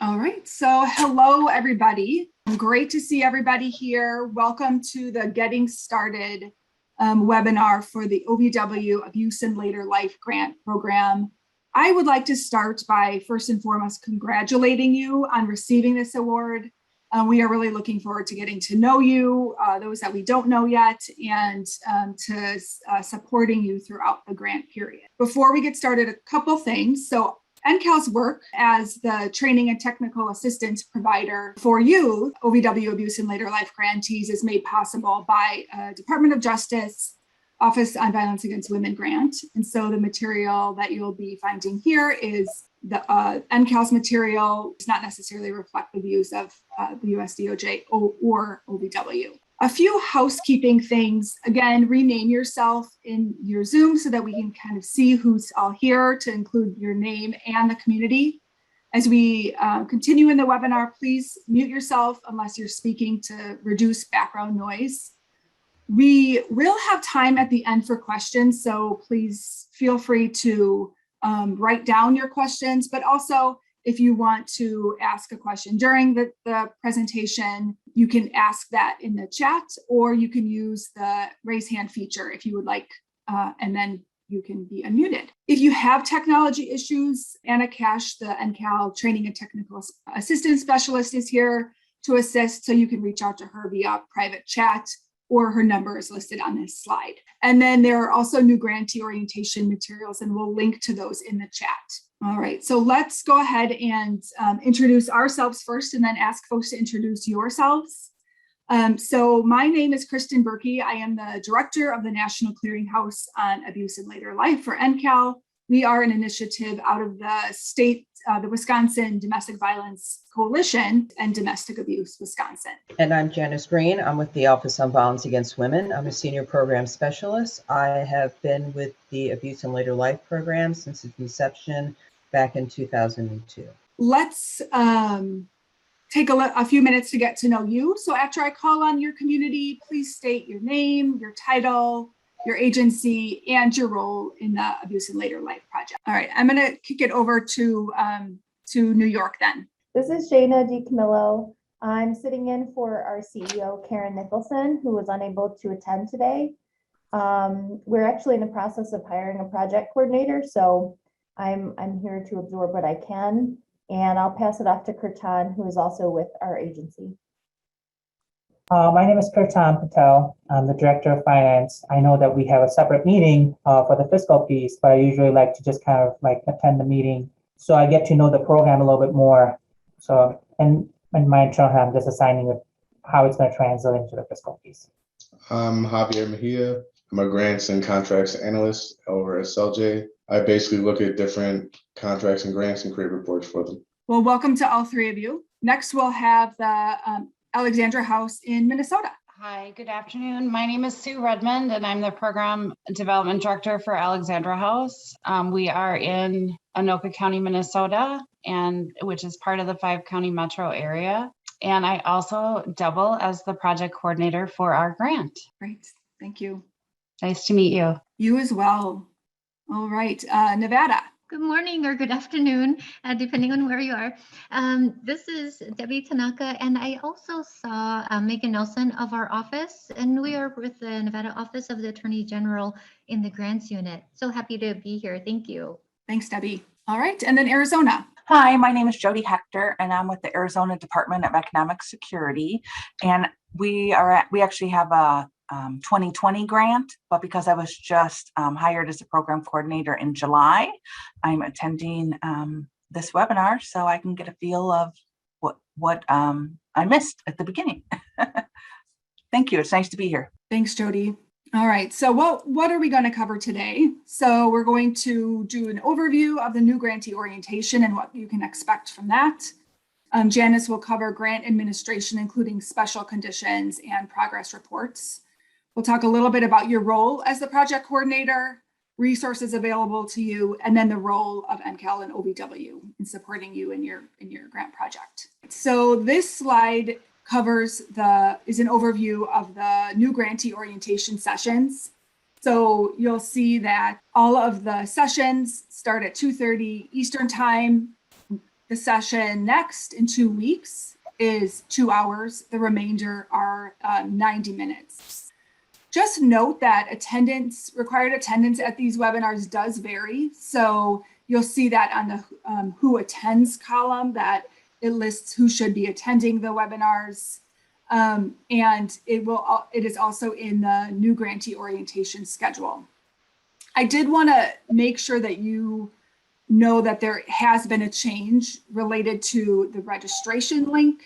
All right, so hello everybody. Great to see everybody here. Welcome to the Getting Started webinar for the OVW Abuse in Later Life Grant Program. I would like to start by first and foremost congratulating you on receiving this award. We are really looking forward to getting to know you, those that we don't know yet, and to supporting you throughout the grant period. Before we get started, a couple things. So NCAL's work as the training and technical assistance provider for youth, OVW Abuse in Later Life grantees, is made possible by Department of Justice Office on Violence Against Women grant. And so the material that you'll be finding here is the NCAL's material does not necessarily reflect the views of the USDOJ or OVW. A few housekeeping things. Again, rename yourself in your Zoom so that we can kind of see who's all here, to include your name and the community. As we continue in the webinar, please mute yourself unless you're speaking to reduce background noise. We will have time at the end for questions, so please feel free to write down your questions, but also if you want to ask a question during the presentation, you can ask that in the chat, or you can use the raise hand feature if you would like, and then you can be unmuted. If you have technology issues, Anna Cash, the NCAL Training and Technical Assistance Specialist, is here to assist, so you can reach out to her via private chat, or her number is listed on this slide. And then there are also new grantee orientation materials, and we'll link to those in the chat. All right, so let's go ahead and introduce ourselves first, and then ask folks to introduce yourselves. So my name is Kristen Berkey. I am the director of the National Clearinghouse on Abuse in Later Life for NCAL. We are an initiative out of the state, the Wisconsin Domestic Violence Coalition and Domestic Abuse Wisconsin. And I'm Janice Green. I'm with the Office on Violence Against Women. I'm a senior program specialist. I have been with the Abuse in Later Life program since its inception back in 2002. Let's take a few minutes to get to know you. So after I call on your community, please state your name, your title, your agency, and your role in the Abuse in Later Life project. All right, I'm gonna kick it over to New York then. This is Shayna DiCamillo. I'm sitting in for our CEO, Karen Nicholson, who was unable to attend today. We're actually in the process of hiring a project coordinator, so I'm here to absorb what I can, and I'll pass it off to Kirtan, who is also with our agency. My name is Kirtan Patel. I'm the Director of Finance. I know that we have a separate meeting for the fiscal piece, but I usually like to just kind of like attend the meeting so I get to know the program a little bit more. So, and my internal, I'm just assigning it how it's going to translate into the fiscal piece. I'm Javier Mejia. I'm a grants and contracts analyst over at SLJ. I basically look at different contracts and grants and create reports for them. Well, welcome to all three of you. Next, we'll have the Alexandra House in Minnesota. Hi, good afternoon. My name is Sue Redmond, and I'm the Program Development Director for Alexandra House. We are in Anoka County, Minnesota, and which is part of the 5-county metro area. And I also double as the project coordinator for our grant. Great, thank you. Nice to meet you. You as well. All right, Nevada. Good morning or good afternoon, depending on where you are. This is Debbie Tanaka, and I also saw Megan Nelson of our office, and we are with the Nevada Office of the Attorney General in the grants unit. So happy to be here. Thank you. Thanks, Debbie. All right, and then Arizona. Hi, my name is Jody Hector, and I'm with the Arizona Department of Economic Security. And we actually have a 2020 grant, but because I was just hired as a program coordinator in July, I'm attending this webinar so I can get a feel of what I missed at the beginning. Thank you. It's nice to be here. Thanks, Jody. All right, so what are we going to cover today? So we're going to do an overview of the new grantee orientation and what you can expect from that. Janice will cover grant administration, including special conditions and progress reports. We'll talk a little bit about your role as the project coordinator, resources available to you, and then the role of NCAL and OVW in supporting you in your grant project. So this slide is an overview of the new grantee orientation sessions. So you'll see that all of the sessions start at 2:30 Eastern time. The session next in 2 weeks is 2 hours. The remainder are 90 minutes. Just note that required attendance at these webinars does vary. So you'll see that on the who attends column, that it lists who should be attending the webinars. And it is also in the new grantee orientation schedule. I did want to make sure that you know that there has been a change related to the registration link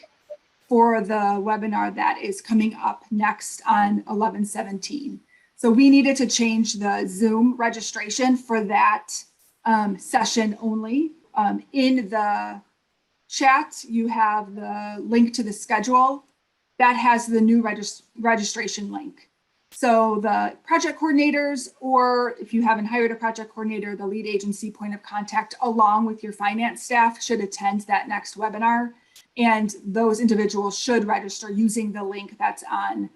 for the webinar that is coming up next on 11/17. So we needed to change the Zoom registration for that session only. In the chat, you have the link to the schedule that has the new registration link. So the project coordinators, or if you haven't hired a project coordinator, the lead agency point of contact, along with your finance staff, should attend that next webinar. And those individuals should register using the link that's on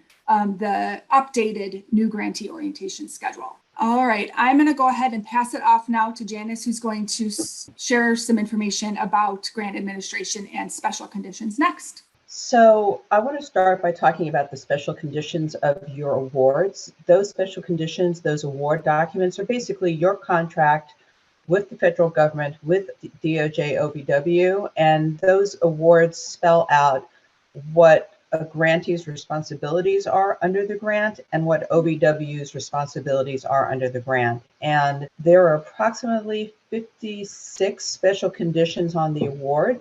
the updated new grantee orientation schedule. All right, I'm going to go ahead and pass it off now to Janice, who's going to share some information about grant administration and special conditions next. So I want to start by talking about the special conditions of your awards. Those special conditions, those award documents, are basically your contract with the federal government, with DOJ OVW, and those awards spell out what a grantee's responsibilities are under the grant and what OVW's responsibilities are under the grant. And there are approximately 56 special conditions on the award.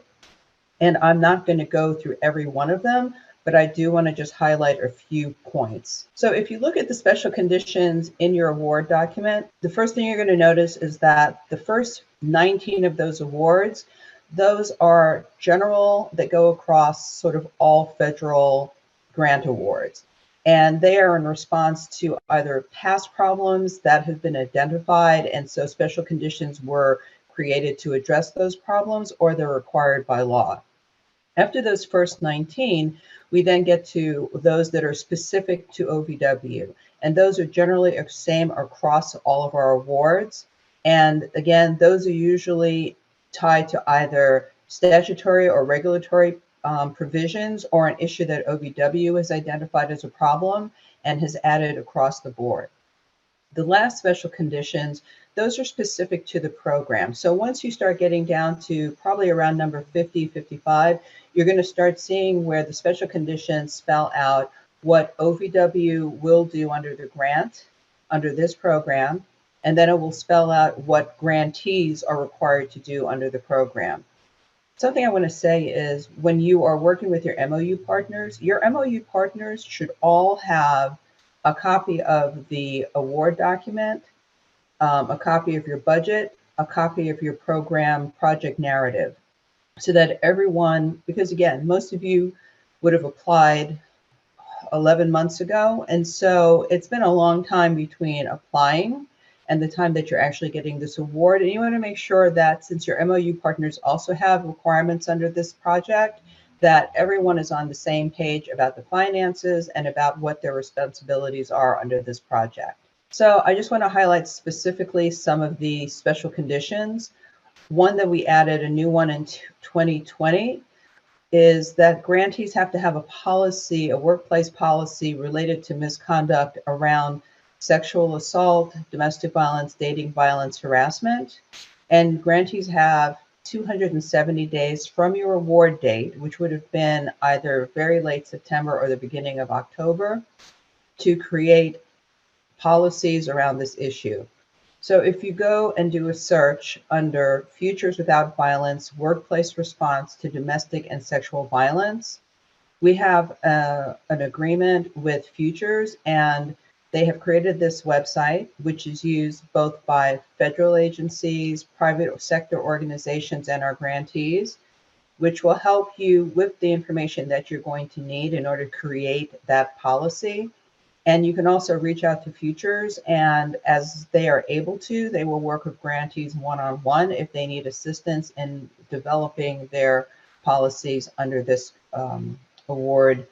And I'm not going to go through every one of them, but I do want to just highlight a few points. So if you look at the special conditions in your award document, the first thing you're going to notice is that the first 19 of those awards, those are general that go across sort of all federal grant awards. And they are in response to either past problems that have been identified, and so special conditions were created to address those problems, or they're required by law. After those first 19, we then get to those that are specific to OVW. And those are generally the same across all of our awards. And again, those are usually tied to either statutory or regulatory provisions, or an issue that OVW has identified as a problem and has added across the board. The last special conditions, those are specific to the program. So once you start getting down to probably around number 50, 55, you're going to start seeing where the special conditions spell out what OVW will do under the grant, under this program, and then it will spell out what grantees are required to do under the program. Something I want to say is when you are working with your MOU partners should all have a copy of the award document, a copy of your budget, a copy of your program project narrative, so that everyone, because again, most of you would have applied 11 months ago. And so it's been a long time between applying and the time that you're actually getting this award. And you want to make sure that since your MOU partners also have requirements under this project, that everyone is on the same page about the finances and about what their responsibilities are under this project. So I just want to highlight specifically some of the special conditions. One that we added, a new one in 2020, is that grantees have to have a policy, a workplace policy related to misconduct around sexual assault, domestic violence, dating violence, harassment. And grantees have 270 days from your award date, which would have been either very late September or the beginning of October, to create policies around this issue. So if you go and do a search under Futures Without Violence, Workplace Response to Domestic and Sexual Violence, we have an agreement with Futures, and they have created this website, which is used both by federal agencies, private sector organizations, and our grantees, which will help you with the information that you're going to need in order to create that policy. And you can also reach out to Futures, and as they are able to, they will work with grantees one-on-one if they need assistance in developing their policies under this award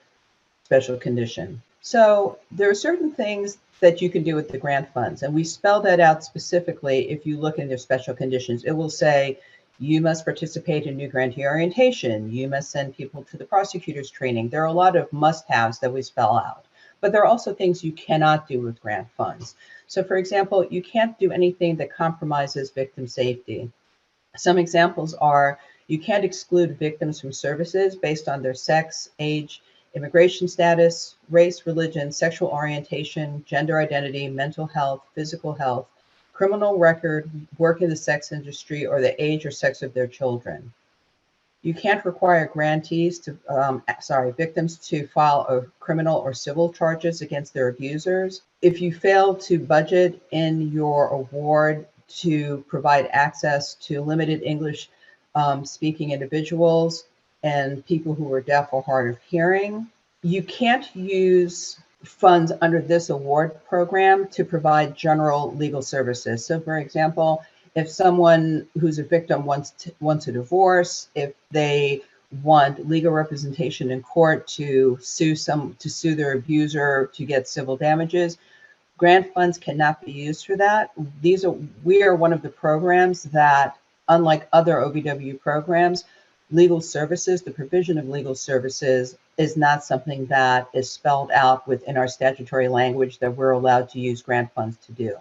special condition. So there are certain things that you can do with the grant funds, and we spell that out specifically. If you look in their special conditions, it will say You must participate in new grantee orientation. You must send people to the prosecutor's training. There are a lot of must-haves that we spell out, but there are also things you cannot do with grant funds. So for example, you can't do anything that compromises victim safety. Some examples are you can't exclude victims from services based on their sex, age, immigration status, race, religion, sexual orientation, gender identity, mental health, physical health, criminal record, work in the sex industry, or the age or sex of their children. You can't require victims to file a criminal or civil charges against their abusers. If you fail to budget in your award to provide access to limited English speaking individuals and people who are deaf or hard of hearing, you can't use funds under this award program to provide general legal services. So for example, if someone who's a victim wants a divorce, if they want legal representation in court to sue their abuser to get civil damages, grant funds cannot be used for that. We are one of the programs that, unlike other OVW programs, legal services, the provision of legal services is not something that is spelled out within our statutory language that we're allowed to use grant funds to do.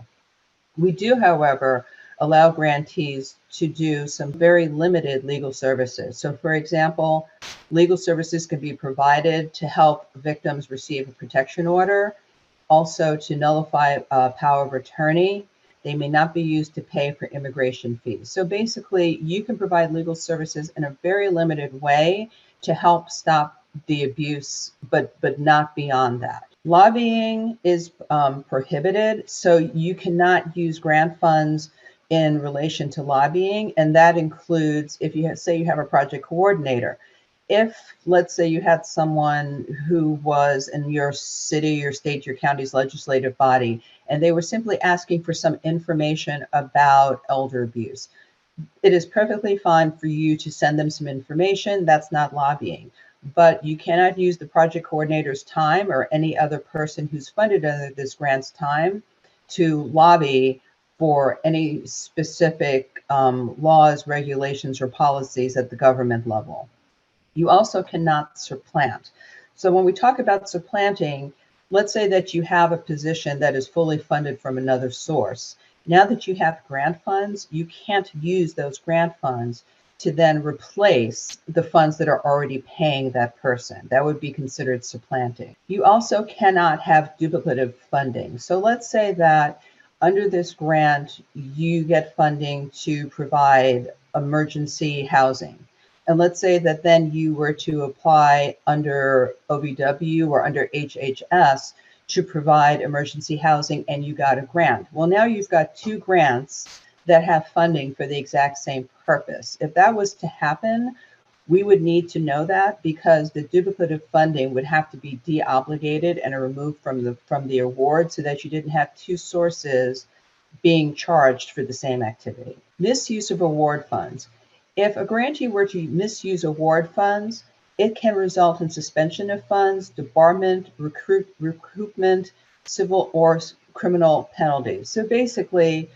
We do, however, allow grantees to do some very limited legal services. So for example, legal services can be provided to help victims receive a protection order, also to nullify power of attorney. They may not be used to pay for immigration fees. So basically, you can provide legal services in a very limited way to help stop the abuse, but not beyond that. Lobbying is prohibited, so you cannot use grant funds in relation to lobbying, and that includes if you say you have a project coordinator. If, let's say, you had someone who was in your city, your state, your county's legislative body, and they were simply asking for some information about elder abuse, it is perfectly fine for you to send them some information. That's not lobbying. But you cannot use the project coordinator's time or any other person who's funded under this grant's time to lobby for any specific laws, regulations, or policies at the government level. You also cannot supplant. So when we talk about supplanting, let's say that you have a position that is fully funded from another source. Now that you have grant funds, you can't use those grant funds to then replace the funds that are already paying that person. That would be considered supplanting. You also cannot have duplicative funding. So let's say that under this grant, you get funding to provide emergency housing. And let's say that then you were to apply under OVW or under HHS to provide emergency housing and you got a grant. Well, now you've got two grants that have funding for the exact same purpose. If that was to happen, we would need to know that because the duplicative funding would have to be de-obligated and removed from the award so that you didn't have two sources being charged for the same activity. Misuse of award funds. If a grantee were to misuse award funds, it can result in suspension of funds, debarment, recoupment, civil or criminal penalties. So basically,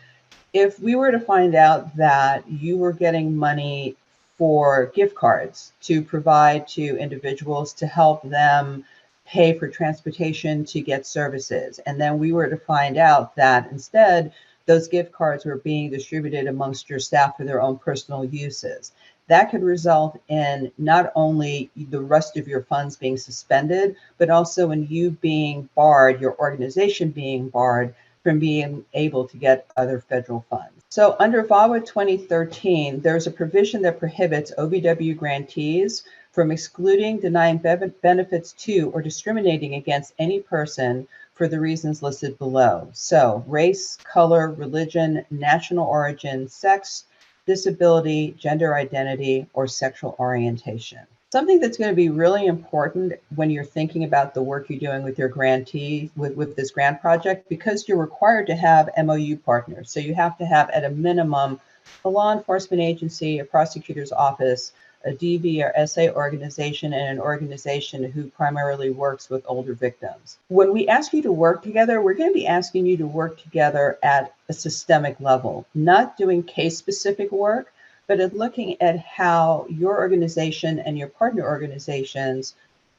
if we were to find out that you were getting money for gift cards to provide to individuals to help them pay for transportation to get services, and then we were to find out that instead those gift cards were being distributed amongst your staff for their own personal uses, that could result in not only the rest of your funds being suspended, but also in you being barred, your organization being barred from being able to get other federal funds. So under VAWA 2013, there's a provision that prohibits OVW grantees from excluding, denying benefits to, or discriminating against any person for the reasons listed below. So race, color, religion, national origin, sex, disability, gender identity, or sexual orientation. Something that's going to be really important when you're thinking about the work you're doing with your grantee, with this grant project, because you're required to have MOU partners. So you have to have at a minimum a law enforcement agency, a prosecutor's office, a DV or SA organization, and an organization who primarily works with older victims. When we ask you to work together, we're going to be asking you to work together at a systemic level, not doing case-specific work, but at looking at how your organization and your partner organizations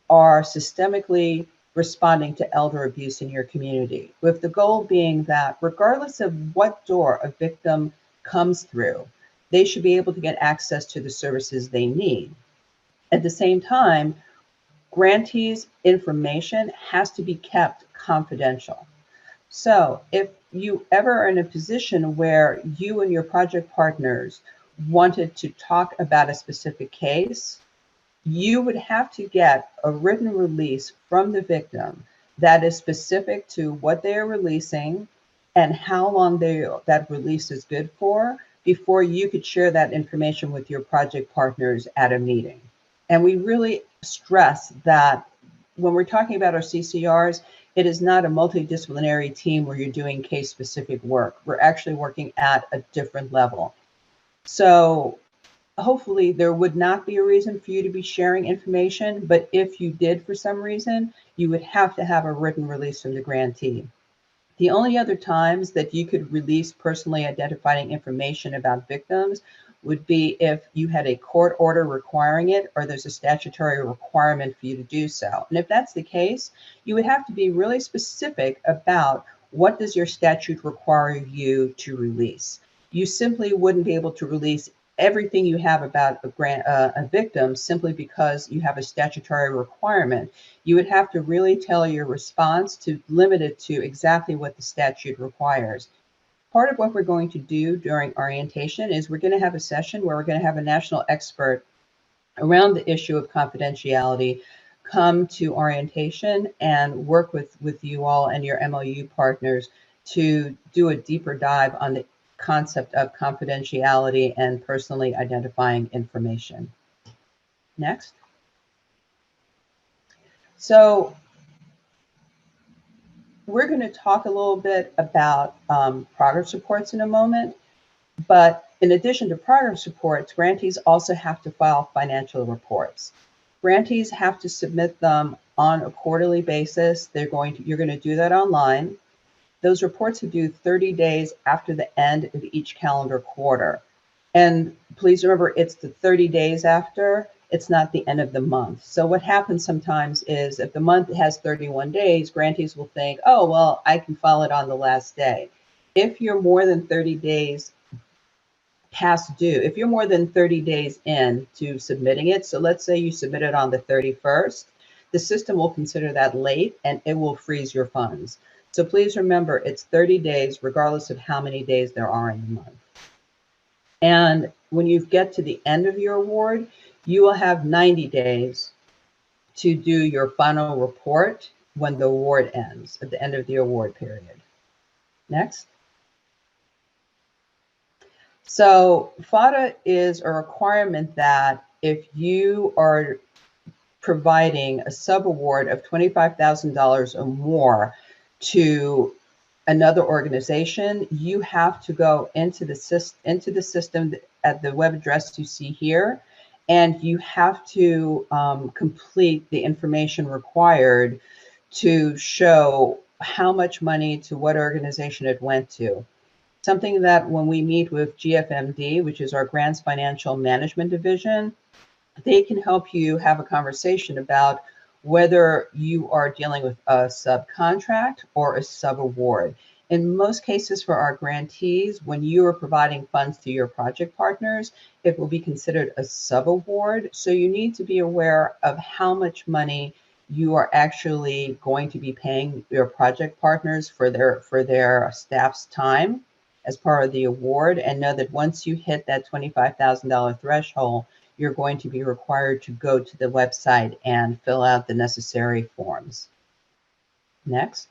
are systemically responding to elder abuse in your community, with the goal being that regardless of what door a victim comes through, they should be able to get access to the services they need. At the same time, grantees' information has to be kept confidential. So if you ever are in a position where you and your project partners wanted to talk about a specific case, you would have to get a written release from the victim that is specific to what they are releasing and how long that release is good for before you could share that information with your project partners at a meeting. And we really stress that when we're talking about our CCRs, it is not a multidisciplinary team where you're doing case specific work. We're actually working at a different level. So hopefully there would not be a reason for you to be sharing information, but if you did for some reason, you would have to have a written release from the grantee. The only other times that you could release personally identifying information about victims would be if you had a court order requiring it or there's a statutory requirement for you to do so. And if that's the case, you would have to be really specific about what does your statute require you to release. You simply wouldn't be able to release everything you have about a victim simply because you have a statutory requirement. You would have to really tailor your response to limit it to exactly what the statute requires. Part of what we're going to do during orientation is we're going to have a session where we're going to have a national expert around the issue of confidentiality come to orientation and work with you all and your MOU partners to do a deeper dive on the concept of confidentiality and personally identifying information. Next. So we're going to talk a little bit about progress reports in a moment, but in addition to progress reports, grantees also have to file financial reports. Grantees have to submit them on a quarterly basis. You're going to do that online. Those reports are due 30 days after the end of each calendar quarter. And please remember, it's the 30 days after, it's not the end of the month. So what happens sometimes is if the month has 31 days, grantees will think, oh, well, I can file it on the last day. If you're more than 30 days past due, if you're more than 30 days in to submitting it, so let's say you submit it on the 31st, the system will consider that late and it will freeze your funds. So please remember, it's 30 days, regardless of how many days there are in the month. And when you get to the end of your award, you will have 90 days to do your final report when the award ends, at the end of the award period. Next. So FADA is a requirement that if you are providing a subaward of $25,000 or more to another organization, you have to go into the system at the web address you see here, and you have to complete the information required to show how much money to what organization it went to. Something that when we meet with GFMD, which is our Grants Financial Management Division, they can help you have a conversation about whether you are dealing with a subcontract or a subaward. In most cases for our grantees, when you are providing funds to your project partners, it will be considered a subaward. So you need to be aware of how much money you are actually going to be paying your project partners for their staff's time as part of the award, and know that once you hit that $25,000 threshold, you're going to be required to go to the website and fill out the necessary forms. Next.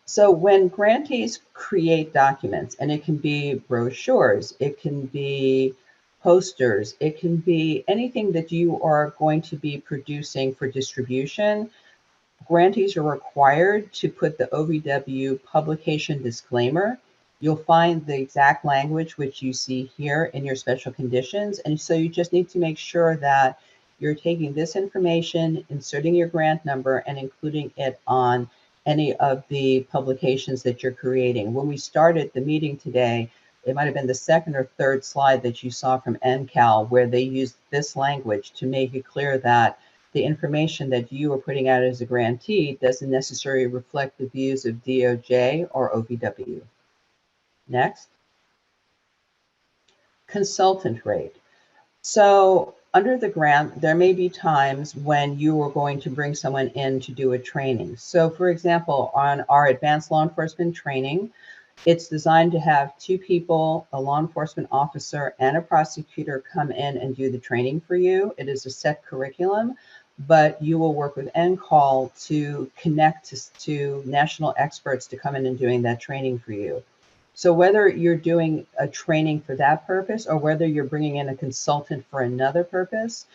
So when grantees create documents, and it can be brochures, it can be posters, it can be anything that you are going to be producing for distribution, grantees are required to put the OVW publication disclaimer. You'll find the exact language which you see here in your special conditions. And so you just need to make sure that you're taking this information, inserting your grant number, and including it on any of the publications that you're creating. When we started the meeting today, it might have been the second or third slide that you saw from NCAL, where they used this language to make it clear that the information that you are putting out as a grantee doesn't necessarily reflect the views of DOJ or OVW. Next. Consultant rate. So under the grant, there may be times when you are going to bring someone in to do a training. So for example, on our advanced law enforcement training, it's designed to have 2 people, a law enforcement officer and a prosecutor, come in and do the training for you. It is a set curriculum, but you will work with NCAL to connect to national experts to come in and doing that training for you. So whether you're doing a training for that purpose or whether you're bringing in a consultant for another purpose,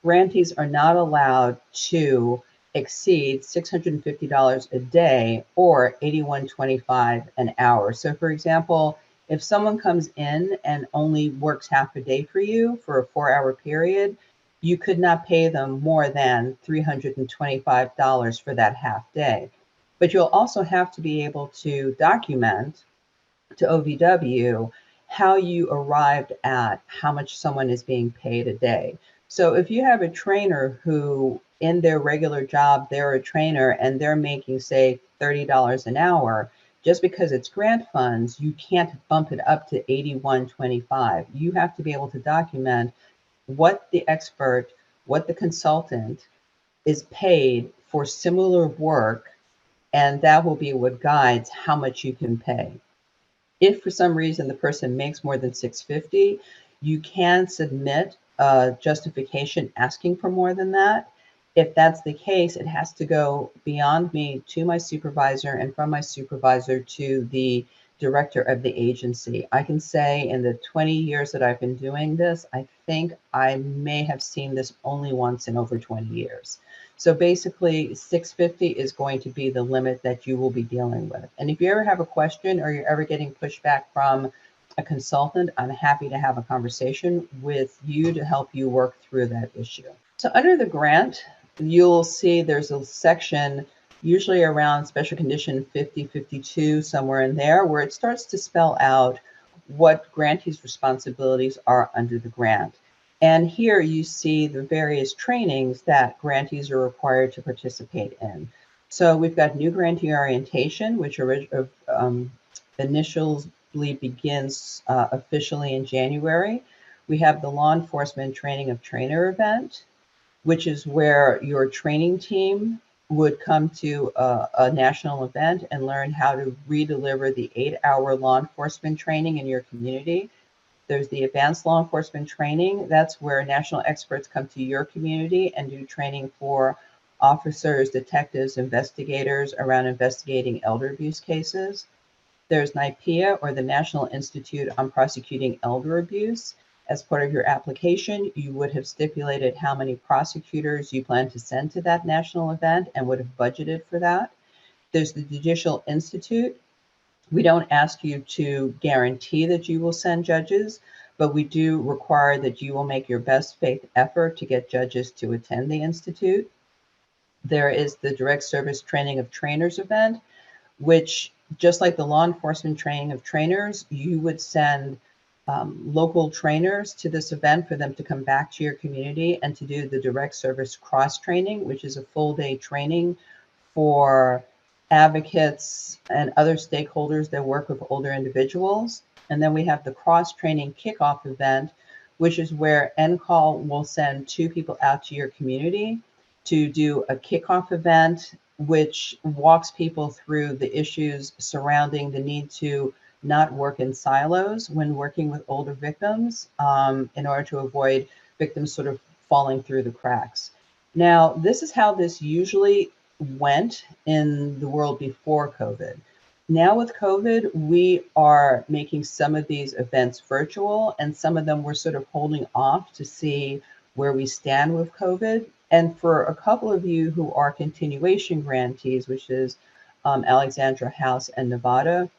grantees are not allowed to exceed $650 a day or $81.25 an hour. So for example, if someone comes in and only works half a day for you for a 4-hour period, you could not pay them more than $325 for that half day. But you'll also have to be able to document to OVW how you arrived at how much someone is being paid a day. So if you have a trainer who in their regular job, they're a trainer and they're making, say, $30 an hour, just because it's grant funds, you can't bump it up to $81.25. You have to be able to document what the expert, what the consultant is paid for similar work, and that will be what guides how much you can pay. If for some reason the person makes more than $650, you can submit a justification asking for more than that. If that's the case, it has to go beyond me to my supervisor and from my supervisor to the director of the agency. I can say in the 20 years that I've been doing this, I think I may have seen this only once in over 20 years. So basically, $650 is going to be the limit that you will be dealing with. And if you ever have a question or you're ever getting pushback from a consultant, I'm happy to have a conversation with you to help you work through that issue. So under the grant, you'll see there's a section usually around Special Condition 5052, somewhere in there, where it starts to spell out what grantees' responsibilities are under the grant. And here you see the various trainings that grantees are required to participate in. So we've got new grantee orientation, which initially begins officially in January. We have the law enforcement training of trainer event, which is where your training team would come to a national event and learn how to redeliver the 8-hour law enforcement training in your community. There's the advanced law enforcement training. That's where national experts come to your community and do training for officers, detectives, investigators around investigating elder abuse cases. There's NIPEA, or the National Institute on Prosecuting Elder Abuse. As part of your application, you would have stipulated how many prosecutors you plan to send to that national event and would have budgeted for that. There's the Judicial Institute. We don't ask you to guarantee that you will send judges, but we do require that you will make your best faith effort to get judges to attend the Institute. There is the Direct Service Training of Trainers event, which, just like the law enforcement training of trainers, you would send local trainers to this event for them to come back to your community and to do the direct service cross training, which is a full day training for advocates and other stakeholders that work with older individuals. And then we have the cross training kickoff event, which is where NCAL will send 2 people out to your community to do a kickoff event, which walks people through the issues surrounding the need to not work in silos when working with older victims in order to avoid victims sort of falling through the cracks. Now, this is how this usually went in the world before COVID. Now with COVID, we are making some of these events virtual, and some of them we're sort of holding off to see where we stand with COVID. And for a couple of you who are continuation grantees, which is Alexandra House and Nevada,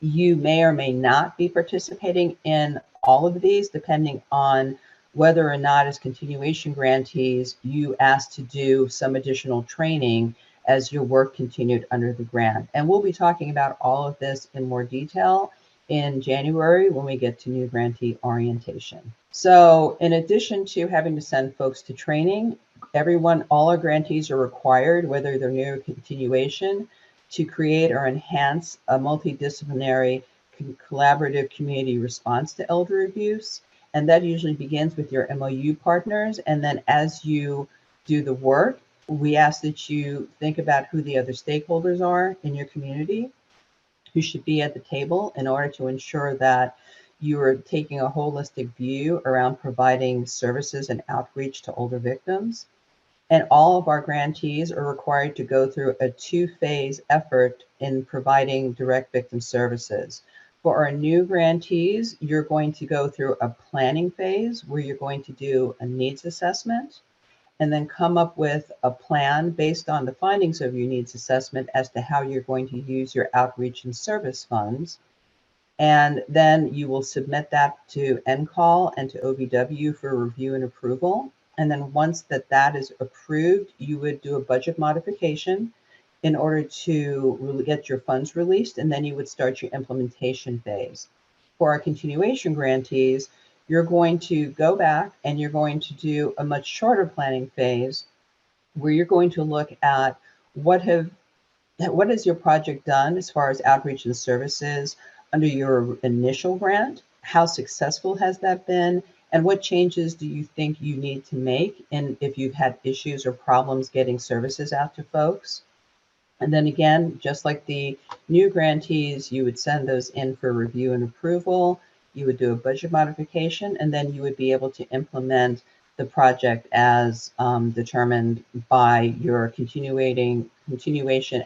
you may or may not be participating in all of these, depending on whether or not as continuation grantees, you asked to do some additional training as your work continued under the grant. And we'll be talking about all of this in more detail in January when we get to new grantee orientation. So in addition to having to send folks to training, all our grantees are required, whether they're new or continuation, to create or enhance a multidisciplinary collaborative community response to elder abuse. And that usually begins with your MOU partners. And then as you do the work, we ask that you think about who the other stakeholders are in your community who should be at the table in order to ensure that you are taking a holistic view around providing services and outreach to older victims. And all of our grantees are required to go through a 2-phase effort in providing direct victim services. For our new grantees, you're going to go through a planning phase where you're going to do a needs assessment and then come up with a plan based on the findings of your needs assessment as to how you're going to use your outreach and service funds. And then you will submit that to NCAL and to OVW for review and approval. And then once that is approved, you would do a budget modification in order to get your funds released, and then you would start your implementation phase. For our continuation grantees, you're going to go back and you're going to do a much shorter planning phase where you're going to look at what has your project done as far as outreach and services under your initial grant? How successful has that been? And what changes do you think you need to make? And if you've had issues or problems getting services out to folks? And then again, just like the new grantees, you would send those in for review and approval. You would do a budget modification, and then you would be able to implement the project as determined by your continuation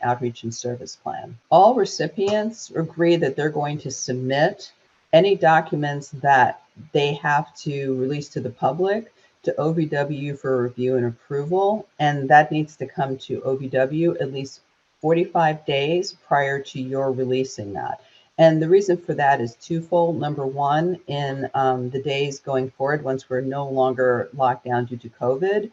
outreach and service plan. All recipients agree that they're going to submit any documents that they have to release to the public to OVW for review and approval, and that needs to come to OVW at least 45 days prior to your releasing that. And the reason for that is twofold. Number one, in the days going forward, once we're no longer locked down due to COVID,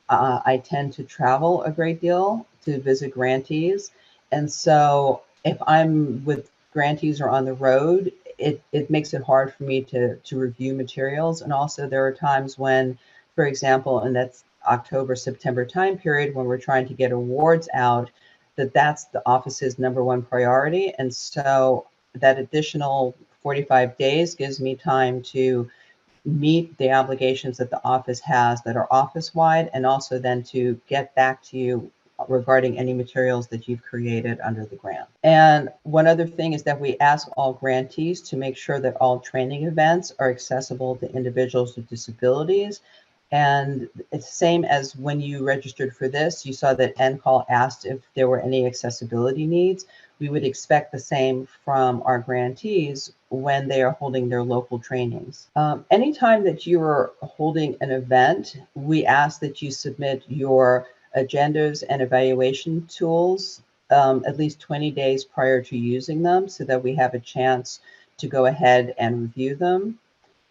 I tend to travel a great deal to visit grantees. And so if I'm with grantees or on the road, it makes it hard for me to review materials. And also there are times when, for example, in that October, September time period, when we're trying to get awards out, that's the office's #1 priority. And so that additional 45 days gives me time to meet the obligations that the office has that are office-wide, and also then to get back to you regarding any materials that you've created under the grant. And one other thing is that we ask all grantees to make sure that all training events are accessible to individuals with disabilities. And it's the same as when you registered for this, you saw that NCAL asked if there were any accessibility needs. We would expect the same from our grantees when they are holding their local trainings. Anytime that you are holding an event, we ask that you submit your agendas and evaluation tools at least 20 days prior to using them so that we have a chance to go ahead and review them.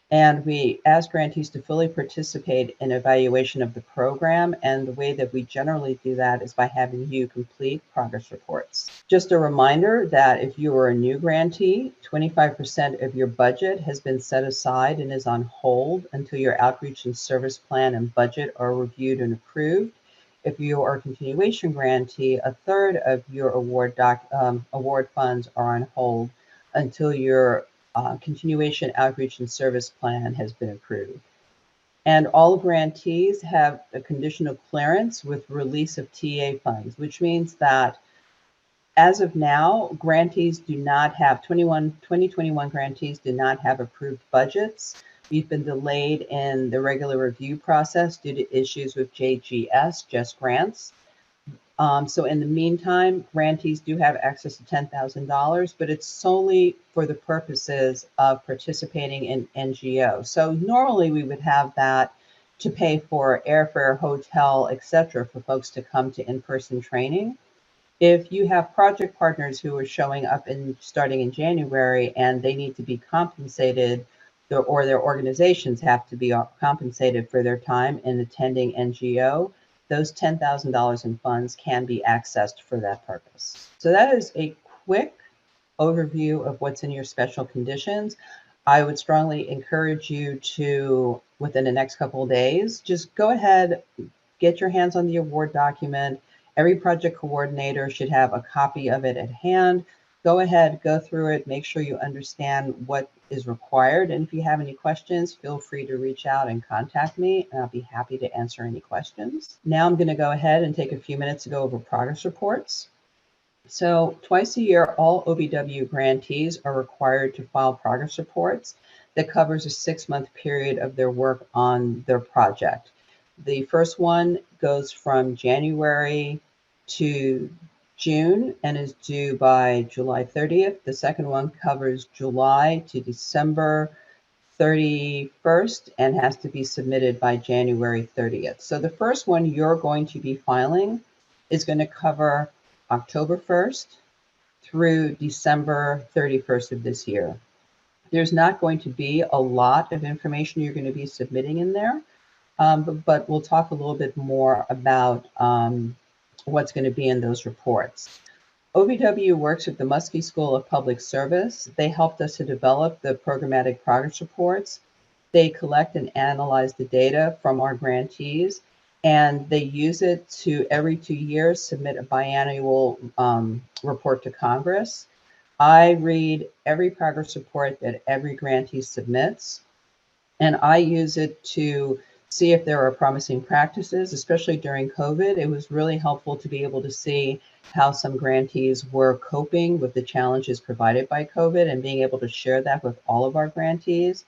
And we ask grantees to fully participate in evaluation of the program. And the way that we generally do that is by having you complete progress reports. Just a reminder that if you are a new grantee, 25% of your budget has been set aside and is on hold until your outreach and service plan and budget are reviewed and approved. If you are a continuation grantee, 1/3 of your award funds are on hold until your continuation outreach and service plan has been approved. And all grantees have a conditional clearance with release of TA funds, which means that as of now, grantees do not have 2021 grantees do not have approved budgets. We've been delayed in the regular review process due to issues with JGS, Just Grants. So in the meantime, grantees do have access to $10,000, but it's solely for the purposes of participating in NGO. So normally we would have that to pay for airfare, hotel, etc., for folks to come to in-person training. If you have project partners who are showing up starting in January and they need to be compensated, or their organizations have to be compensated for their time in attending NGO, those $10,000 in funds can be accessed for that purpose. So that is a quick overview of what's in your special conditions. I would strongly encourage you to, within the next couple of days, just go ahead, get your hands on the award document. Every project coordinator should have a copy of it at hand. Go ahead, go through it, make sure you understand what is required. And if you have any questions, feel free to reach out and contact me, and I'll be happy to answer any questions. Now I'm going to go ahead and take a few minutes to go over progress reports. So twice a year, all OVW grantees are required to file progress reports that covers a 6-month period of their work on their project. The first one goes from January to June and is due by July 30th. The second one covers July to December 31st and has to be submitted by January 30th. So the first one you're going to be filing is going to cover October 1st through December 31st of this year. There's not going to be a lot of information you're going to be submitting in there, but we'll talk a little bit more about what's going to be in those reports. OVW works with the Muskie School of Public Service. They helped us to develop the programmatic progress reports. They collect and analyze the data from our grantees, and they use it to, every 2 years, submit a biannual report to Congress. I read every progress report that every grantee submits, and I use it to see if there are promising practices, especially during COVID. It was really helpful to be able to see how some grantees were coping with the challenges provided by COVID and being able to share that with all of our grantees.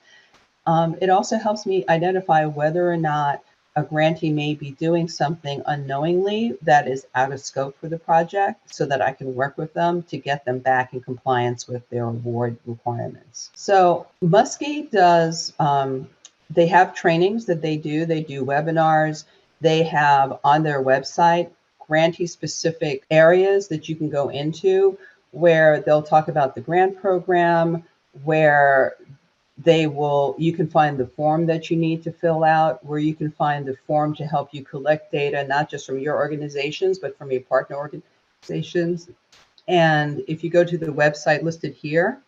It also helps me identify whether or not a grantee may be doing something unknowingly that is out of scope for the project, so that I can work with them to get them back in compliance with their award requirements. So Muskie does, they have trainings that they do webinars. They have on their website grantee specific areas that you can go into where they'll talk about the grant program, where you can find the form that you need to fill out, where you can find the form to help you collect data, not just from your organizations, but from your partner organizations. And if you go to the website listed here,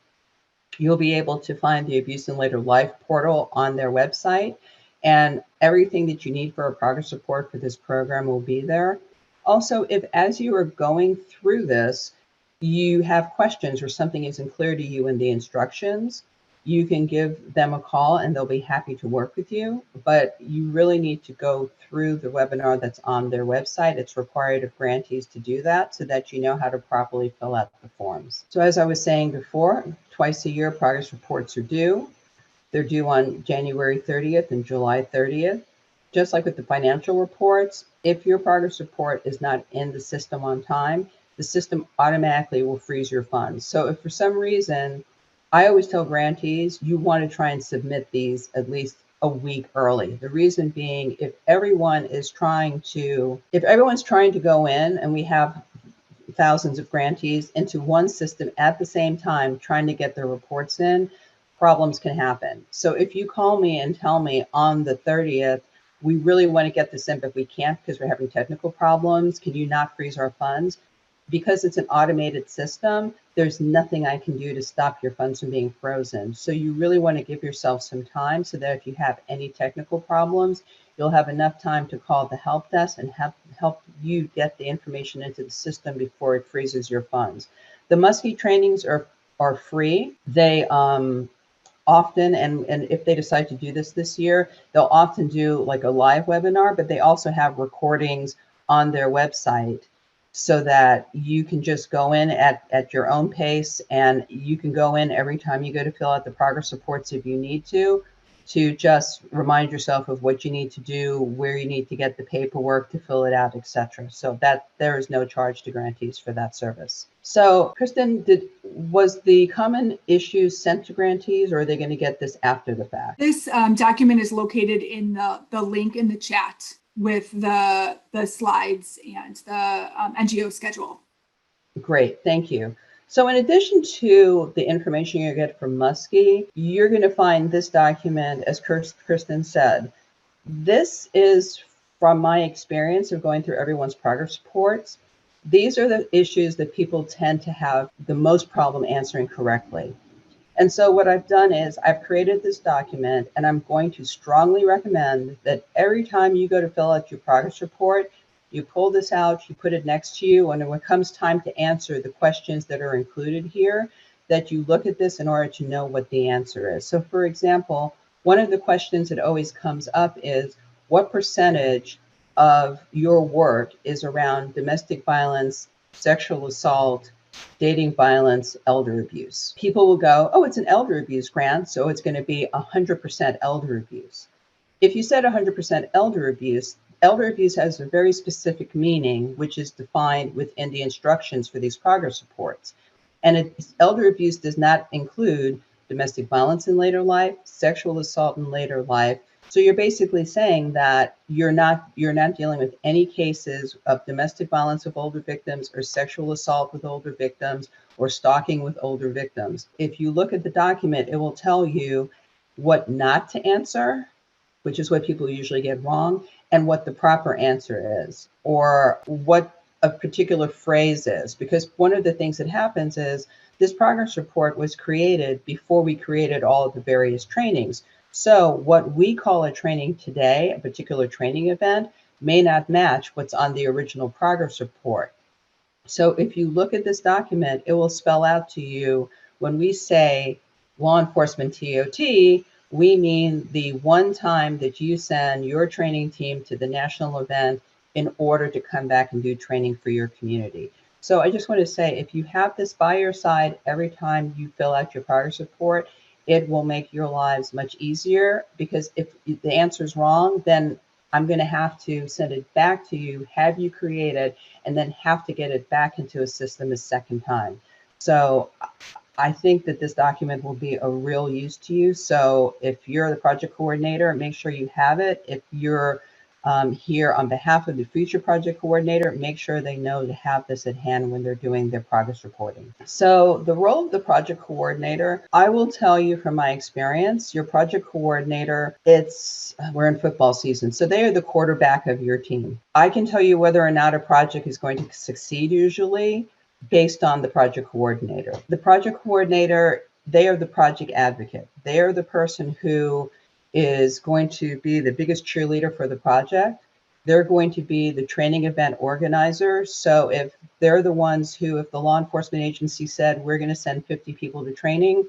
you'll be able to find the Abuse in Later Life portal on their website, and everything that you need for a progress report for this program will be there. Also, if as you are going through this, you have questions or something isn't clear to you in the instructions, you can give them a call and they'll be happy to work with you. But you really need to go through the webinar that's on their website. It's required of grantees to do that so that you know how to properly fill out the forms. So as I was saying before, twice a year progress reports are due. They're due on January 30th and July 30th. Just like with the financial reports, if your progress report is not in the system on time, the system automatically will freeze your funds. So if for some reason, I always tell grantees, you want to try and submit these at least a week early. The reason being, if everyone's trying to go in, and we have thousands of grantees into one system at the same time, trying to get their reports in, problems can happen. So if you call me and tell me on the 30th, we really want to get this in, but we can't because we're having technical problems, can you not freeze our funds? Because it's an automated system, there's nothing I can do to stop your funds from being frozen. So you really want to give yourself some time so that if you have any technical problems, you'll have enough time to call the help desk and help you get the information into the system before it freezes your funds. The Muskie trainings are free. They often, and if they decide to do this year, they'll often do like a live webinar, but they also have recordings on their website so that you can just go in at your own pace, and you can go in every time you go to fill out the progress reports if you need to just remind yourself of what you need to do, where you need to get the paperwork to fill it out, etc. So that there is no charge to grantees for that service. So Kristen, was the common issues sent to grantees, or are they going to get this after the fact? This document is located in the link in the chat with the slides and the NGO schedule. Great, thank you. So in addition to the information you get from Muskie, you're going to find this document, as Kristen said. This is from my experience of going through everyone's progress reports. These are the issues that people tend to have the most problem answering correctly. And so what I've done is I've created this document, and I'm going to strongly recommend that every time you go to fill out your progress report, you pull this out, you put it next to you, and when it comes time to answer the questions that are included here, that you look at this in order to know what the answer is. So for example, one of the questions that always comes up is, what percentage of your work is around domestic violence, sexual assault, dating violence, elder abuse? People will go, oh, it's an elder abuse grant, so it's going to be 100% elder abuse. If you said 100% elder abuse has a very specific meaning, which is defined within the instructions for these progress reports. And elder abuse does not include domestic violence in later life, sexual assault in later life. So you're basically saying that you're not dealing with any cases of domestic violence of older victims or sexual assault with older victims or stalking with older victims. If you look at the document, it will tell you what not to answer, which is what people usually get wrong, and what the proper answer is, or what a particular phrase is. Because one of the things that happens is this progress report was created before we created all of the various trainings. So what we call a training today, a particular training event, may not match what's on the original progress report. So if you look at this document, it will spell out to you when we say law enforcement TOT, we mean the one time that you send your training team to the national event in order to come back and do training for your community. So I just want to say, if you have this by your side every time you fill out your progress report, it will make your lives much easier, because if the answer is wrong, then I'm going to have to send it back to you, have you create it, and then have to get it back into a system a second time. So I think that this document will be a real use to you. So if you're the project coordinator, make sure you have it. If you're here on behalf of the future project coordinator, make sure they know to have this at hand when they're doing their progress reporting. So the role of the project coordinator, I will tell you from my experience, your project coordinator, we're in football season, so they are the quarterback of your team. I can tell you whether or not a project is going to succeed usually based on the project coordinator. The project coordinator, they are the project advocate. They are the person who is going to be the biggest cheerleader for the project. They're going to be the training event organizer. So if they're the ones who, if the law enforcement agency said, we're going to send 50 people to training,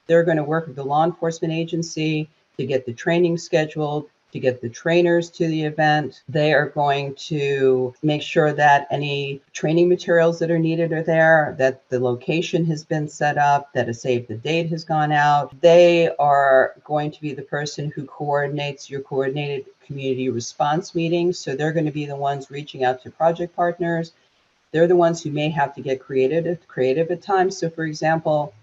they're going to work with the law enforcement agency to get the training scheduled, to get the trainers to the event. They are going to make sure that any training materials that are needed are there, that the location has been set up, that a save the date has gone out. They are going to be the person who coordinates your coordinated community response meetings. So they're going to be the ones reaching out to project partners. They're the ones who may have to get creative at times. So for example,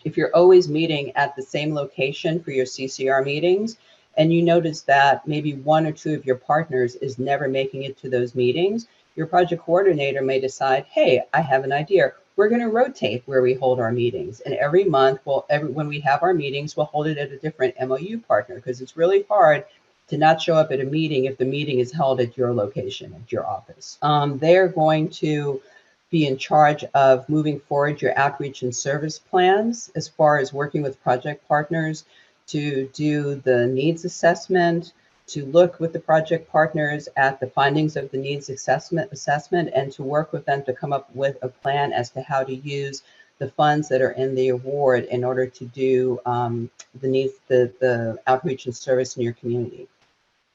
if you're always meeting at the same location for your CCR meetings, and you notice that maybe one or two of your partners is never making it to those meetings, your project coordinator may decide, hey, I have an idea. We're going to rotate where we hold our meetings. And every month, when we have our meetings, we'll hold it at a different MOU partner, because it's really hard to not show up at a meeting if the meeting is held at your location, at your office. They're going to be in charge of moving forward your outreach and service plans, as far as working with project partners to do the needs assessment, to look with the project partners at the findings of the needs assessment, and to work with them to come up with a plan as to how to use the funds that are in the award in order to do the outreach and service in your community.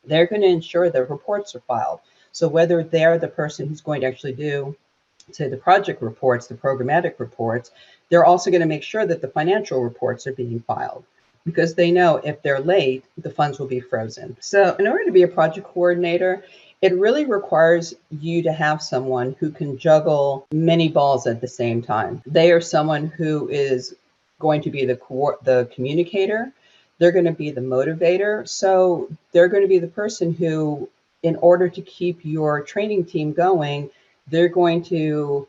They're going to ensure the reports are filed. So whether they're the person who's going to actually do, say, the project reports, the programmatic reports, they're also going to make sure that the financial reports are being filed, because they know if they're late, the funds will be frozen. So in order to be a project coordinator, it really requires you to have someone who can juggle many balls at the same time. They are someone who is going to be the communicator. They're going to be the motivator. So they're going to be the person who, in order to keep your training team going, they're going to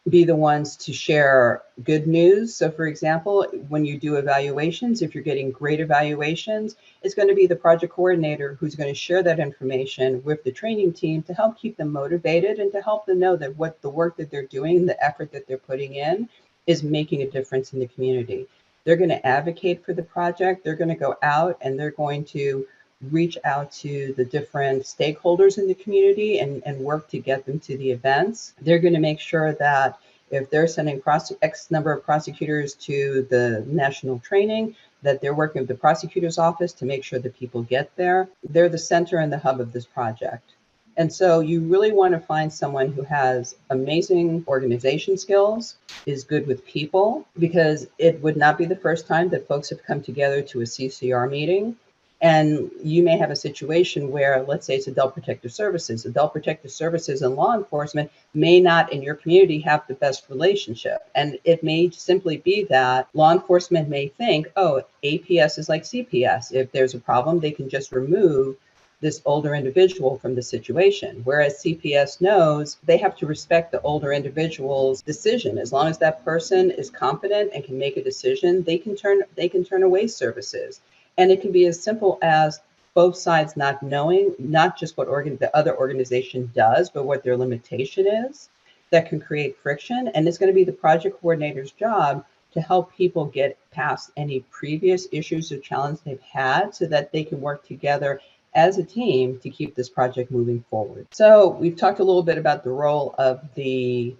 be the ones to share good news. So for example, when you do evaluations, if you're getting great evaluations, it's going to be the project coordinator who's going to share that information with the training team to help keep them motivated and to help them know that what the work that they're doing, the effort that they're putting in is making a difference in the community. They're going to advocate for the project. They're going to go out and they're going to reach out to the different stakeholders in the community and work to get them to the events. They're going to make sure that if they're sending X number of prosecutors to the national training, that they're working with the prosecutor's office to make sure that people get there. They're the center and the hub of this project. And so you really want to find someone who has amazing organization skills, is good with people, because it would not be the first time that folks have come together to a CCR meeting. And you may have a situation where, let's say it's Adult Protective Services. Adult Protective Services and law enforcement may not in your community have the best relationship. And it may simply be that law enforcement may think, oh, APS is like CPS. If there's a problem, they can just remove this older individual from the situation. Whereas CPS knows they have to respect the older individual's decision. As long as that person is competent and can make a decision, they can turn away services. And it can be as simple as both sides not knowing, not just what the other organization does, but what their limitation is, that can create friction. And it's going to be the project coordinator's job to help people get past any previous issues or challenges they've had so that they can work together as a team to keep this project moving forward. So we've talked a little bit about the role of the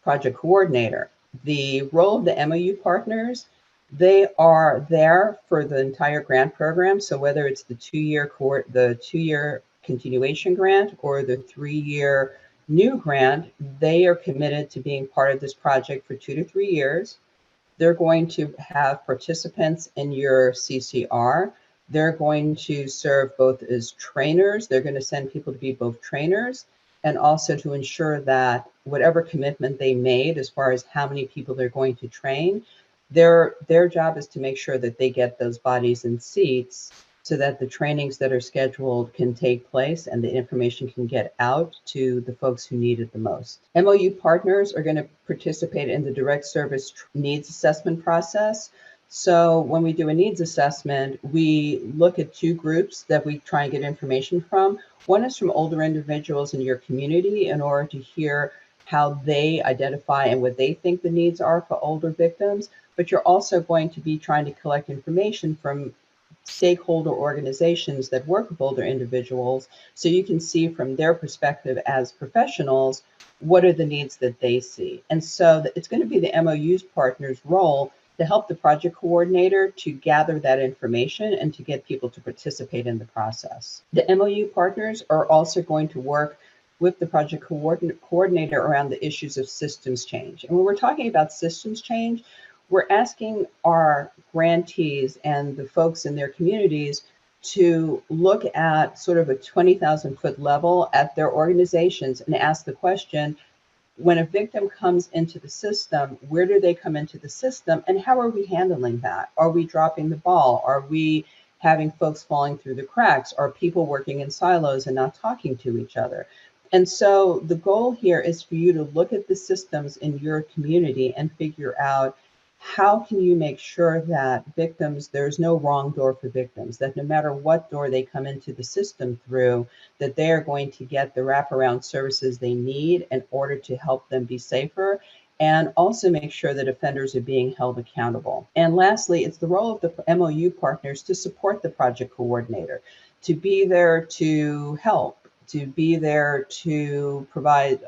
project coordinator. The role of the MOU partners, they are there for the entire grant program. So whether it's the two-year continuation grant or the 3-year new grant, they are committed to being part of this project for 2 to 3 years. They're going to have participants in your CCR. They're going to serve both as trainers. They're going to send people to be both trainers and also to ensure that whatever commitment they made as far as how many people they're going to train, their job is to make sure that they get those bodies in seats so that the trainings that are scheduled can take place and the information can get out to the folks who need it the most. MOU partners are going to participate in the direct service needs assessment process. So when we do a needs assessment, we look at 2 groups that we try and get information from. One is from older individuals in your community in order to hear how they identify and what they think the needs are for older victims. But you're also going to be trying to collect information from stakeholder organizations that work with older individuals so you can see from their perspective as professionals what are the needs that they see. And so it's going to be the MOU's partner's role to help the project coordinator to gather that information and to get people to participate in the process. The MOU partners are also going to work with the project coordinator around the issues of systems change. And when we're talking about systems change, we're asking our grantees and the folks in their communities to look at sort of a 20,000-foot level at their organizations and ask the question, when a victim comes into the system, where do they come into the system and how are we handling that? Are we dropping the ball? Are we having folks falling through the cracks? Are people working in silos and not talking to each other? And so the goal here is for you to look at the systems in your community and figure out how can you make sure that victims, there's no wrong door for victims, that no matter what door they come into the system through, that they are going to get the wraparound services they need in order to help them be safer, and also make sure that offenders are being held accountable. And lastly, it's the role of the MOU partners to support the project coordinator, to be there to help, to be there to provide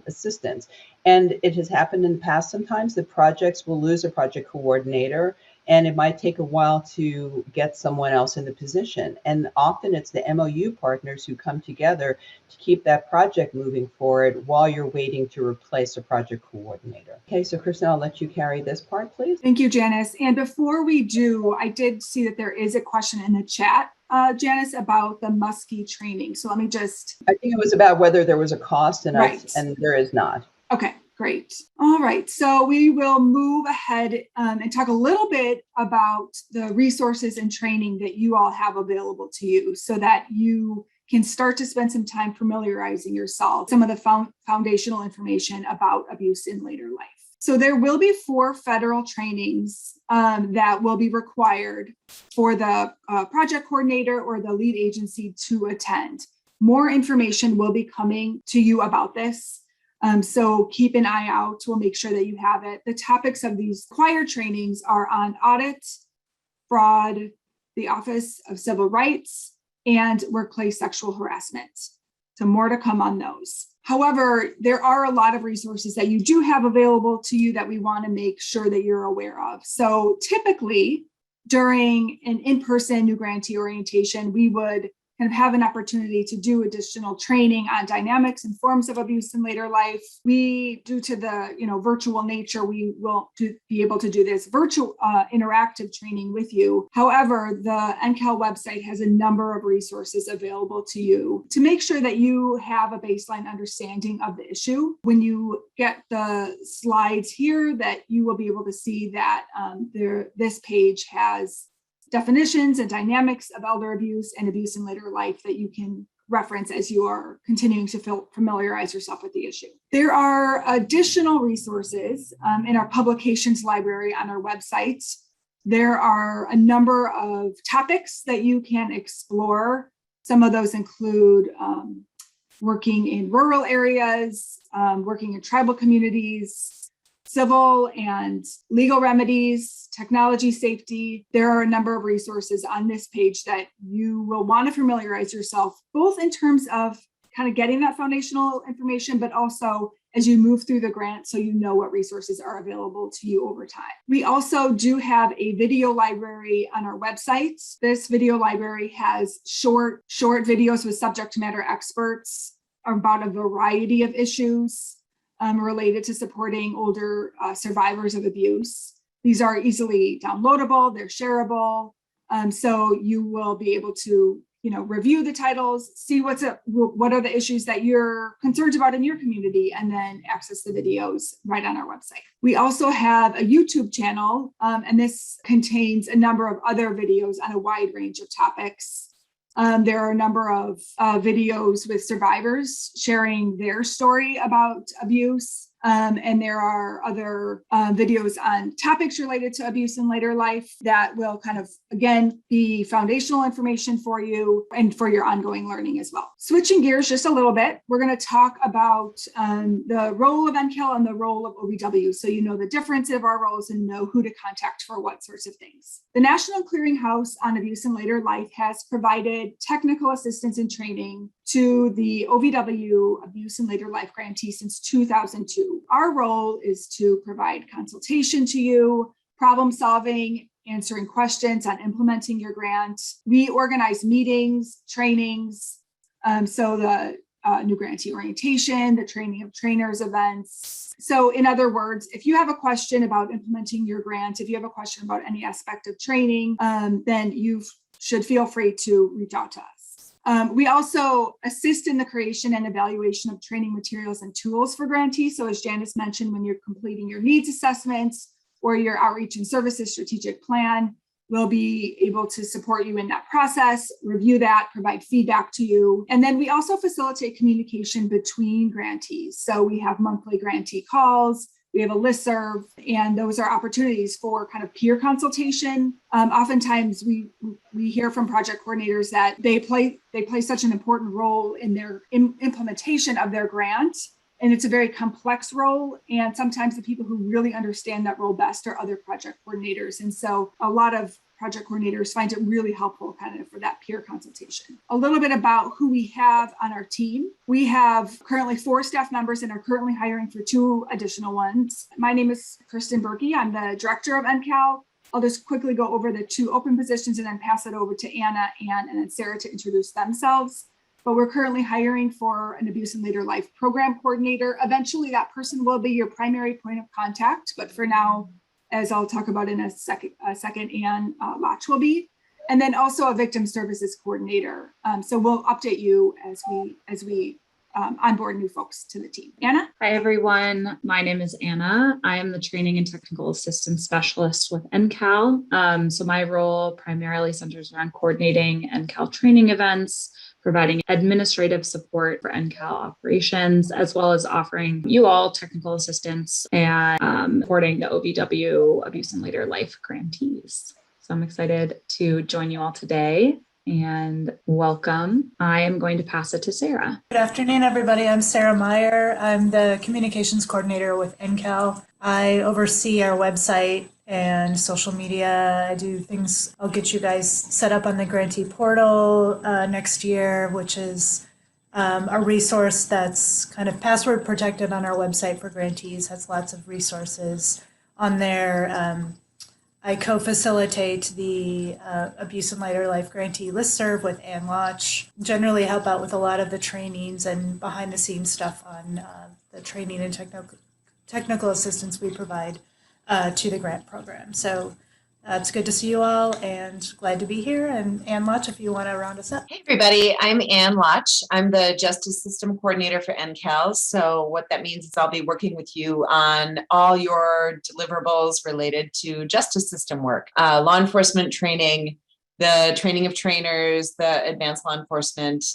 assistance. And it has happened in the past sometimes that projects will lose a project coordinator and it might take a while to get someone else in the position. And often it's the MOU partners who come together to keep that project moving forward while you're waiting to replace a project coordinator. Okay, so Kristen, I'll let you carry this part, please. Thank you, Janice. And before we do, I did see that there is a question in the chat, Janice, about the Muskie training. So let me just... I think it was about whether there was a cost, and, right. And there is not. Okay, great. All right, so we will move ahead and talk a little bit about the resources and training that you all have available to you so that you can start to spend some time familiarizing yourself some of the foundational information about abuse in later life. So there will be 4 federal trainings that will be required for the project coordinator or the lead agency to attend. More information will be coming to you about this. So keep an eye out. We'll make sure that you have it. The topics of these required trainings are on audit, fraud, the Office of Civil Rights, and workplace sexual harassment. So more to come on those. However, there are a lot of resources that you do have available to you that we want to make sure that you're aware of. So typically during an in-person new grantee orientation, we would kind of have an opportunity to do additional training on dynamics and forms of abuse in later life. We, due to the virtual nature, we will be able to do this virtual interactive training with you. However, the NCAL website has a number of resources available to you to make sure that you have a baseline understanding of the issue. When you get the slides here, that you will be able to see that this page has definitions and dynamics of elder abuse and abuse in later life that you can reference as you are continuing to familiarize yourself with the issue. There are additional resources in our publications library on our website. There are a number of topics that you can explore. Some of those include working in rural areas, working in tribal communities, civil and legal remedies, technology safety. There are a number of resources on this page that you will want to familiarize yourself, both in terms of kind of getting that foundational information, but also as you move through the grant, so you know what resources are available to you over time. We also do have a video library on our website. This video library has short videos with subject matter experts about a variety of issues related to supporting older survivors of abuse. These are easily downloadable, they're shareable. So you will be able to, review the titles, see what are the issues that you're concerned about in your community, and then access the videos right on our website. We also have a YouTube channel, and this contains a number of other videos on a wide range of topics. There are a number of videos with survivors sharing their story about abuse. And there are other videos on topics related to abuse in later life that will kind of, again, be foundational information for you and for your ongoing learning as well. Switching gears just a little bit, we're going to talk about the role of NCAL and the role of OVW. So you know the difference of our roles and know who to contact for what sorts of things. The National Clearinghouse on Abuse in Later Life has provided technical assistance and training to the OVW Abuse in Later Life grantee since 2002. Our role is to provide consultation to you, problem solving, answering questions on implementing your grant. We organize meetings, trainings, so the new grantee orientation, the training of trainers events. So in other words, if you have a question about implementing your grant, if you have a question about any aspect of training, then you should feel free to reach out to us. We also assist in the creation and evaluation of training materials and tools for grantees. So as Janice mentioned, when you're completing your needs assessments or your outreach and services strategic plan, we'll be able to support you in that process, review that, provide feedback to you. And then we also facilitate communication between grantees. So we have monthly grantee calls. We have a listserv, and those are opportunities for kind of peer consultation. Oftentimes we hear from project coordinators that they play such an important role in their implementation of their grant. And it's a very complex role. And sometimes the people who really understand that role best are other project coordinators. And so a lot of project coordinators find it really helpful kind of for that peer consultation. A little bit about who we have on our team. We have currently 4 staff members and are currently hiring for 2 additional ones. My name is Kristen Berkey. I'm the director of NCAL. I'll just quickly go over the 2 open positions and then pass it over to Anna, Ann, and then Sarah to introduce themselves. But we're currently hiring for an abuse in later life program coordinator. Eventually that person will be your primary point of contact, but for now, as I'll talk about in a second, Ann Lotch will be, and then also a victim services coordinator. So we'll update you as we onboard new folks to the team. Anna? Hi, everyone. My name is Anna. I am the Training and Technical Assistance Specialist with NCAL. So my role primarily centers around coordinating NCAL training events, providing administrative support for NCAL operations, as well as offering you all technical assistance and supporting the OVW Abuse and Later Life grantees. So I'm excited to join you all today and welcome. I am going to pass it to Sarah. Good afternoon, everybody. I'm Sarah Meyer. I'm the communications coordinator with NCAL. I oversee our website and social media. I do things. I'll get you guys set up on the Grantee portal next year, which is a resource that's kind of password protected on our website for grantees. Has lots of resources on there. I co-facilitate the Abuse and Later Life Grantee listserv with Ann Lotch. Generally help out with a lot of the trainings and behind-the-scenes stuff on the training and technical assistance we provide to the grant program. So it's good to see you all and glad to be here. And Ann Lotch, if you want to round us up. Hey, everybody. I'm Ann Lotch. I'm the Justice System Coordinator for NCAL. So what that means is I'll be working with you on all your deliverables related to justice system work, law enforcement training, the training of trainers, the advanced law enforcement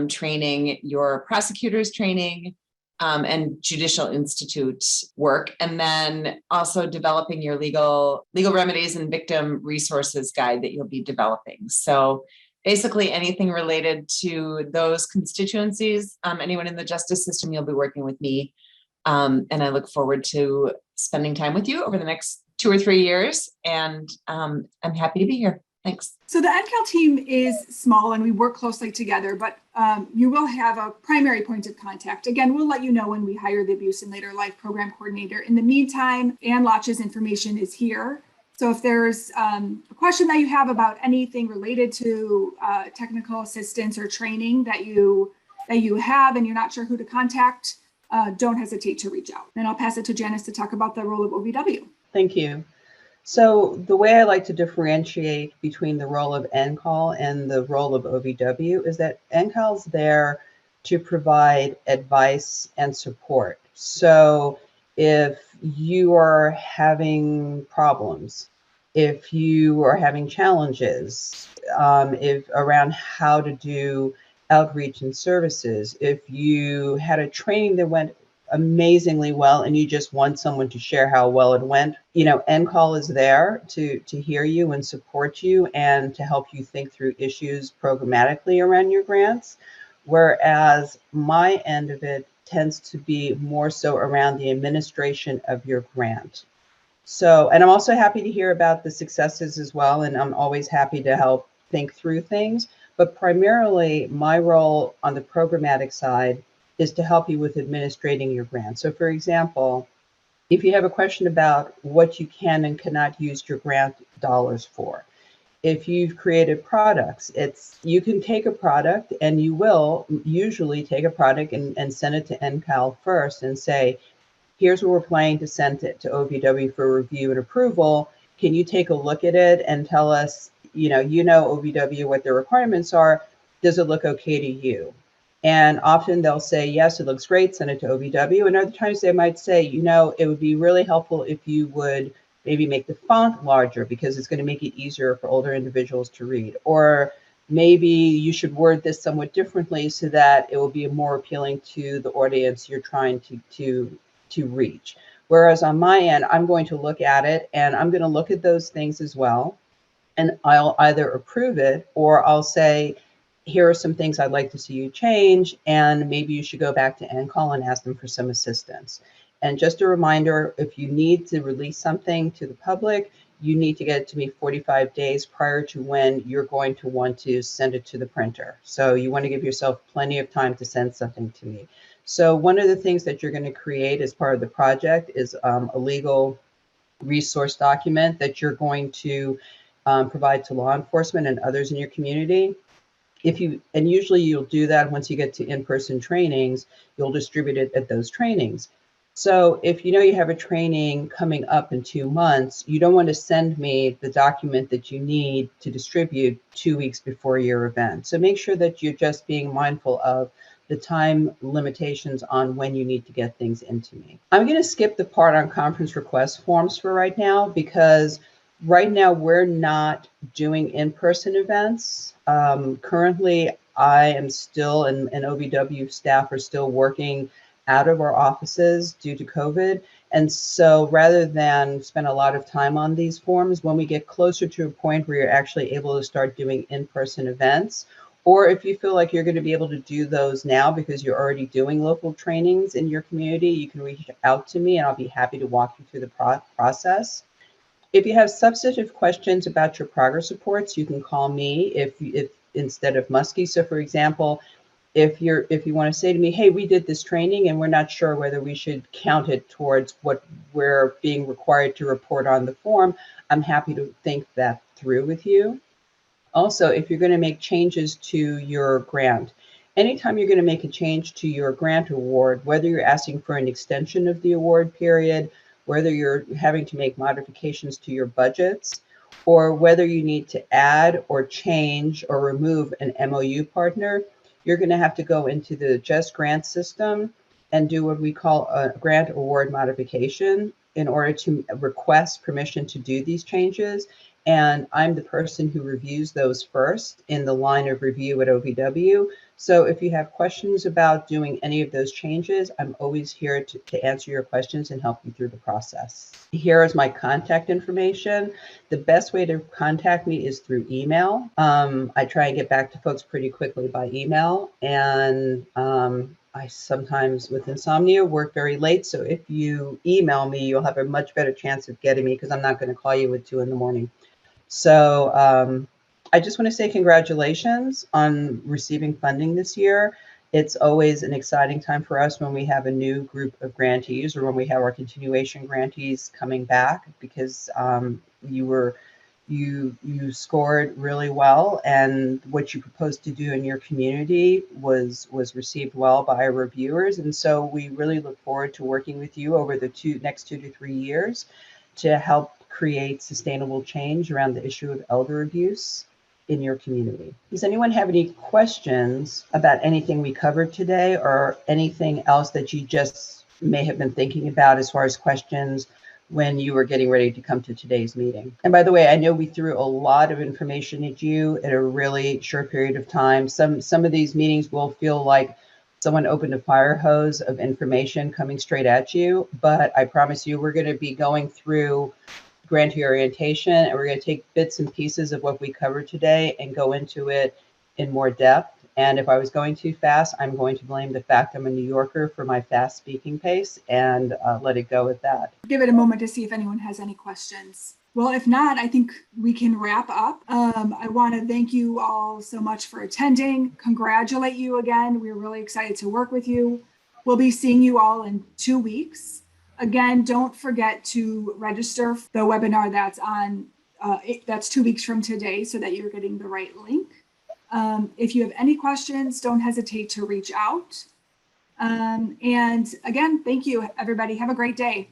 training, your prosecutors training, and Judicial Institute work, and then also developing your legal remedies and victim resources guide that you'll be developing. So basically anything related to those constituencies, anyone in the justice system, you'll be working with me. And I look forward to spending time with you over the next 2 or 3 years. And I'm happy to be here. Thanks. So the NCAL team is small and we work closely together, but you will have a primary point of contact. Again, we'll let you know when we hire the Abuse and Later Life Program Coordinator. In the meantime, Ann Lotch's information is here. So if there's a question that you have about anything related to technical assistance or training that you have and you're not sure who to contact, don't hesitate to reach out. And I'll pass it to Janice to talk about the role of OVW. Thank you. So the way I like to differentiate between the role of NCAL and the role of OVW is that NCAL's there to provide advice and support. So if you are having problems, if you are having challenges, if around how to do outreach and services, if you had a training that went amazingly well and you just want someone to share how well it went, NCAL is there to hear you and support you and to help you think through issues programmatically around your grants, whereas my end of it tends to be more so around the administration of your grant. So, and I'm also happy to hear about the successes as well, and I'm always happy to help think through things, but primarily my role on the programmatic side is to help you with administrating your grant. So for example, if you have a question about what you can and cannot use your grant dollars for, if you've created products, you can take a product and you will usually take a product and send it to NCAL first and say, here's what we're planning to send it to OVW for review and approval. Can you take a look at it and tell us, OVW, what their requirements are? Does it look okay to you? And often they'll say, yes, it looks great, send it to OVW. And other times they might say, it would be really helpful if you would maybe make the font larger because it's going to make it easier for older individuals to read. Or maybe you should word this somewhat differently so that it will be more appealing to the audience you're trying to reach. Whereas on my end, I'm going to look at it and I'm going to look at those things as well. And I'll either approve it or I'll say, here are some things I'd like to see you change, and maybe you should go back to NCAL and ask them for some assistance. And just a reminder, if you need to release something to the public, you need to get it to me 45 days prior to when you're going to want to send it to the printer. So you want to give yourself plenty of time to send something to me. So one of the things that you're going to create as part of the project is a legal resource document that you're going to provide to law enforcement and others in your community. And usually you'll do that once you get to in-person trainings, you'll distribute it at those trainings. So if you have a training coming up in 2 months, you don't want to send me the document that you need to distribute 2 weeks before your event. So make sure that you're just being mindful of the time limitations on when you need to get things into me. I'm going to skip the part on conference request forms for right now because right now we're not doing in-person events. Currently, I am still, and OVW staff are still working out of our offices due to COVID. And so rather than spend a lot of time on these forms, when we get closer to a point where you're actually able to start doing in-person events, or if you feel like you're going to be able to do those now because you're already doing local trainings in your community, you can reach out to me and I'll be happy to walk you through the process. If you have substantive questions about your progress reports, you can call me if instead of Muskie. So for example, if you want to say to me, hey, we did this training and we're not sure whether we should count it towards what we're being required to report on the form, I'm happy to think that through with you. Also, if you're going to make changes to your grant, anytime you're going to make a change to your grant award, whether you're asking for an extension of the award period, whether you're having to make modifications to your budgets, or whether you need to add or change or remove an MOU partner, you're going to have to go into the Just Grant system and do what we call a grant award modification in order to request permission to do these changes. And I'm the person who reviews those first in the line of review at OVW. So if you have questions about doing any of those changes, I'm always here to answer your questions and help you through the process. Here is my contact information. The best way to contact me is through email. I try and get back to folks pretty quickly by email. And I sometimes with insomnia work very late. So if you email me, you'll have a much better chance of getting me because I'm not going to call you at 2 a.m. So I just want to say congratulations on receiving funding this year. It's always an exciting time for us when we have a new group of grantees or when we have our continuation grantees coming back because you scored really well and what you proposed to do in your community was received well by our reviewers. And so we really look forward to working with you over the next 2 to 3 years to help create sustainable change around the issue of elder abuse in your community. Does anyone have any questions about anything we covered today or anything else that you just may have been thinking about as far as questions when you were getting ready to come to today's meeting? And by the way, I know we threw a lot of information at you at a really short period of time. Some of these meetings will feel like someone opened a fire hose of information coming straight at you, but I promise you we're going to be going through grantee orientation and we're going to take bits and pieces of what we covered today and go into it in more depth. And if I was going too fast, I'm going to blame the fact I'm a New Yorker for my fast speaking pace and let it go at that. Give it a moment to see if anyone has any questions. Well, if not, I think we can wrap up. I want to thank you all so much for attending. Congratulate you again. We're really excited to work with you. We'll be seeing you all in 2 weeks. Again, don't forget to register for the webinar that's on, that's 2 weeks from today so that you're getting the right link. If you have any questions, don't hesitate to reach out. And again, thank you, everybody. Have a great day.